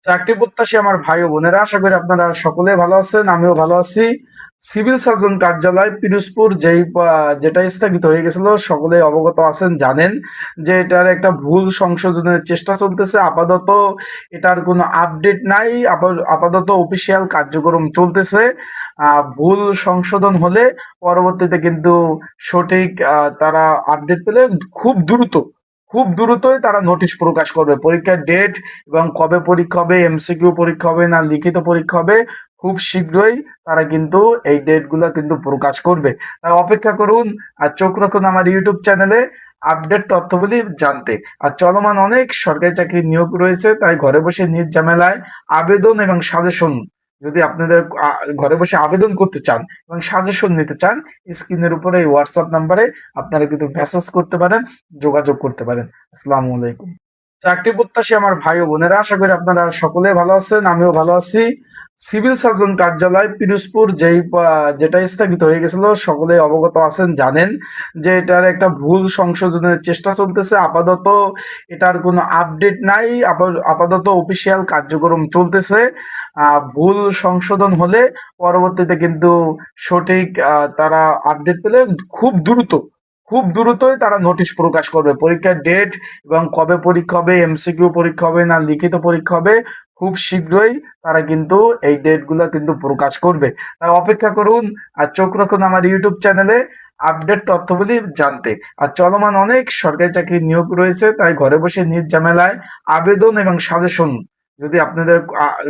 চাকরি প্রত্যাশী আমার ভাই ও বোনেরা, আশা করি আপনারা সকলে ভালো আছেন, আমিও ভালো আছি। সিভিল সার্জন কার্যালয় পিরোজপুর যেটা স্থগিত হয়ে গেছিল, সকলে অবগত আছেন, জানেন যে এটার একটা ভুল সংশোধনের চেষ্টা চলতেছে। আপাতত এটার কোনো আপডেট নাই, আপাতত অফিসিয়াল কার্যক্রম চলতেছে। ভুল সংশোধন হলে পরবর্তীতে কিন্তু সঠিক তারা আপডেট পেলে খুব দ্রুতই তারা নোটিশ প্রকাশ করবে। পরীক্ষার ডেট এবং কবে পরীক্ষা হবে, এমসিকিউ পরীক্ষা হবে না লিখিত পরীক্ষা হবে, খুব শীঘ্রই তারা কিন্তু এই ডেটগুলো কিন্তু প্রকাশ করবে। তাই অপেক্ষা করুন আর চোখ রাখুন আমার ইউটিউব চ্যানেলে আপডেট তথ্যগুলি জানতে। আর চলমান অনেক সরকারি চাকরির নিয়োগ রয়েছে, তাই ঘরে বসে নিজ ঝামেলায় আবেদন এবং সাজেশন, যদি আপনাদের ঘরে বসে আবেদন করতে চান এবং সাজেশন নিতে চান, স্ক্রিনের উপরে এই হোয়াটসঅ্যাপ নাম্বারে আপনারা কিন্তু মেসেজ করতে পারেন, যোগাযোগ করতে পারেন। আসসালামু আলাইকুম। চাকরি প্রত্যাশী আমার ভাই ও বোনেরা, আশা করি আপনারা সকলে ভালো আছেন, আমিও ভালো আছি। সিভিল সার্জন কার্যালয় পিরোজপুর যেটা স্থগিত হয়ে গেছিল, সকলে অবগত আছেন, জানেন যে এটার একটা ভুল সংশোধনের চেষ্টা চলতেছে। আপাতত এটার কোনো আপডেট নাই, আপাতত অফিসিয়াল কার্যক্রম চলতেছে। ভুল সংশোধন হলে পরবর্তীতে কিন্তু সঠিক তারা আপডেট পেলে খুব দ্রুতই তারা নোটিশ প্রকাশ করবে। পরীক্ষার ডেট এবং কবে পরীক্ষা হবে, এমসিকিউ পরীক্ষা হবে না লিখিত পরীক্ষা হবে, খুব শীঘ্রই তারা কিন্তু এই ডেটগুলো কিন্তু প্রকাশ করবে। তাই অপেক্ষা করুন আর চোখ রাখুন আমার ইউটিউব চ্যানেলে আপডেট তথ্যগুলি জানতে। আর চলমান অনেক সরকারি চাকরির নিয়োগ রয়েছে, তাই ঘরে বসে নিজ ঝামেলায় আবেদন এবং সাজেশন, যদি আপনাদের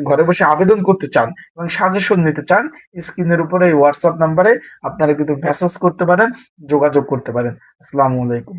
ঘরে বসে আবেদন করতে চান এবং সাজেশন নিতে চান, স্ক্রিনের উপরে এই হোয়াটসঅ্যাপ নাম্বারে আপনারা কিন্তু মেসেজ করতে পারেন, যোগাযোগ করতে পারেন। আসসালামু আলাইকুম।